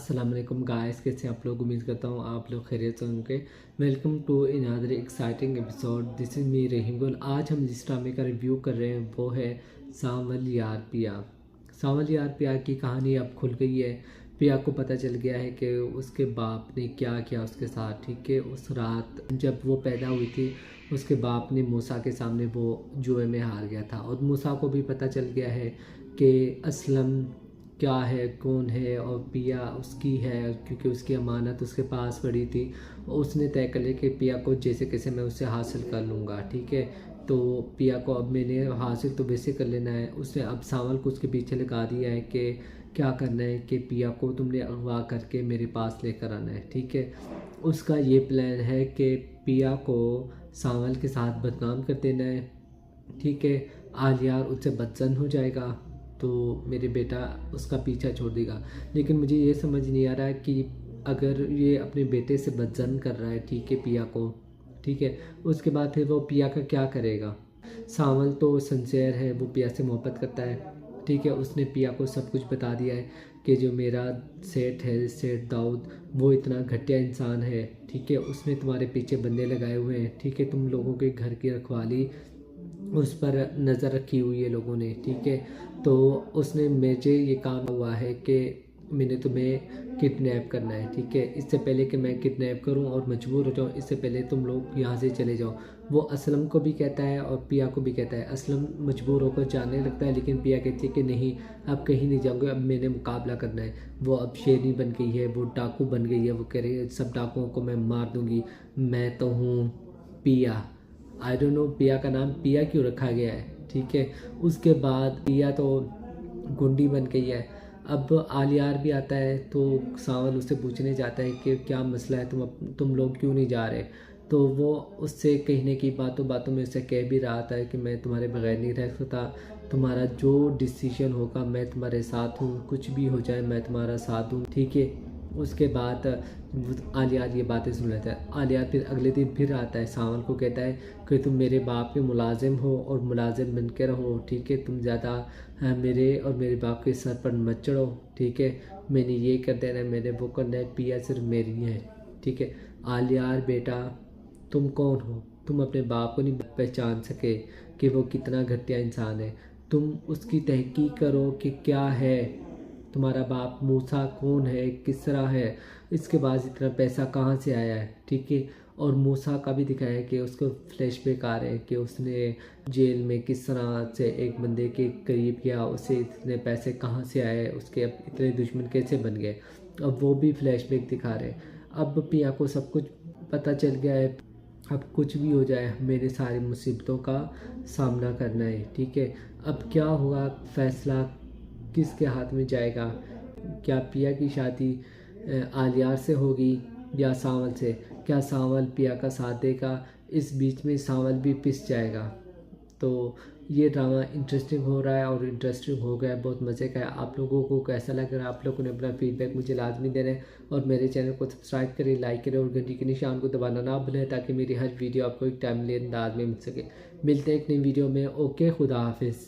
अस्सलाम वालेकुम गाइस, कैसे आप लोग। उम्मीद करता हूँ आप लोग खैरियत से होंगे। Welcome to another exciting episode. This is me Rahim. आज हम जिस ड्रामे का रिव्यू कर रहे हैं वो है सांवल यार पिया। सांवल यार पिया की कहानी अब खुल गई है। पिया को पता चल गया है कि उसके बाप ने क्या किया उसके साथ। ठीक है, उस रात जब वो पैदा हुई थी उसके बाप ने मूसा के सामने वो जुए में हार गया था, और मूसा को भी पता चल गया है कि असलम क्या है, कौन है, और पिया उसकी है क्योंकि उसकी अमानत उसके पास पड़ी थी। उसने तय कर लिया कि पिया को जैसे कैसे मैं उससे हासिल कर लूँगा। ठीक है, तो पिया को अब मैंने हासिल तो वैसे कर लेना है। उसने अब सांवल को उसके पीछे लगा दिया है कि क्या करना है कि पिया को तुमने अगवा करके मेरे पास लेकर आना है। ठीक है, उसका ये प्लान है कि पिया को सांवल के साथ बदनाम कर देना है। ठीक है, आलियार उससे बदजन हो जाएगा तो मेरे बेटा उसका पीछा छोड़ देगा। लेकिन मुझे ये समझ नहीं आ रहा है कि अगर ये अपने बेटे से बदजन कर रहा है, ठीक है, पिया को, ठीक है, उसके बाद फिर वो पिया का क्या करेगा। सांवल तो सिंसियर है, वो पिया से मोहब्बत करता है। ठीक है, उसने पिया को सब कुछ बता दिया है कि जो मेरा सेठ है, सेठ दाऊद, वो इतना घटिया इंसान है। ठीक है, उसने तुम्हारे पीछे बंदे लगाए हुए हैं। ठीक है, तुम लोगों के घर की रखवाली उस पर नज़र रखी हुई है लोगों ने। ठीक है, तो उसने मुझे ये काम हुआ है कि मैंने तुम्हें किडनैप करना है। ठीक है, इससे पहले कि मैं किडनैप करूं और मजबूर हो जाऊं, इससे पहले तुम लोग यहाँ से चले जाओ। वो असलम को भी कहता है और पिया को भी कहता है। असलम मजबूर होकर जाने लगता है, लेकिन पिया कहती है कि नहीं, अब कहीं नहीं जाऊँगा, अब मैंने मुकाबला करना है। वो अब शेरनी बन गई है, वो डाकू बन गई है। वो कह रही है सब डाकुओं को मैं मार दूँगी, मैं तो हूँ पिया। आई डोंट नो पिया का नाम पिया क्यों रखा गया है। ठीक है, उसके बाद पिया तो गुंडी बन गई है। अब आलियार भी आता है तो सांवल उससे पूछने जाता है कि क्या मसला है, तुम लोग क्यों नहीं जा रहे। तो वो उससे कहने की बातों बातों में उससे कह भी रहा था कि मैं तुम्हारे बगैर नहीं रह सकता, तुम्हारा जो डिसीजन होगा मैं तुम्हारे साथ हूँ, कुछ भी हो जाए मैं तुम्हारा साथ हूँ। ठीक है, उसके बाद आलियार ये बातें सुन लेता है। आलियार फिर अगले दिन फिर आता है, सांवल को कहता है कि तुम मेरे बाप के मुलाजिम हो और मुलाजिम बन के रहो। ठीक है, तुम ज़्यादा मेरे और मेरे बाप के सर पर मत चढ़ो। ठीक है, मैंने ये कर देना है, मैंने वो करना है, पिया सिर्फ मेरी है। ठीक है, आलियार बेटा तुम कौन हो, तुम अपने बाप को नहीं पहचान सके कि वो कितना घटिया इंसान है। तुम उसकी तहकीक करो कि क्या है, तुम्हारा बाप मूसा कौन है, किस तरह है, इसके बाद इतना पैसा कहाँ से आया है। ठीक है, और मूसा का भी दिखाया है कि उसको फ्लैशबैक आ रहे हैं कि उसने जेल में किस तरह से एक बंदे के करीब किया, उसे इतने पैसे कहाँ से आए, उसके अब इतने दुश्मन कैसे बन गए, अब वो भी फ्लैशबैक दिखा रहे हैं। अब पिया को सब कुछ पता चल गया है, अब कुछ भी हो जाए मेरे सारी मुसीबतों का सामना करना है। ठीक है, अब क्या होगा, फैसला किसके हाथ में जाएगा। क्या पिया की शादी आलियार से होगी या सांवल से। क्या सांवल पिया का साथ देगा, इस बीच में सांवल भी पिस जाएगा। तो ये ड्रामा इंटरेस्टिंग हो रहा है और इंटरेस्टिंग हो गया है, बहुत मज़े का है। आप लोगों को कैसा लग रहा है, आप लोगों ने अपना फीडबैक मुझे लाजमी देना है, और मेरे चैनल को सब्सक्राइब करें, लाइक करें और घंटी के निशान को दबाना ना भूलें ताकि मेरी हर वीडियो आपको एक टाइमली अंदाज में मिल सके। मिलते हैं एक नई वीडियो में। ओके, खुदा हाफिज़।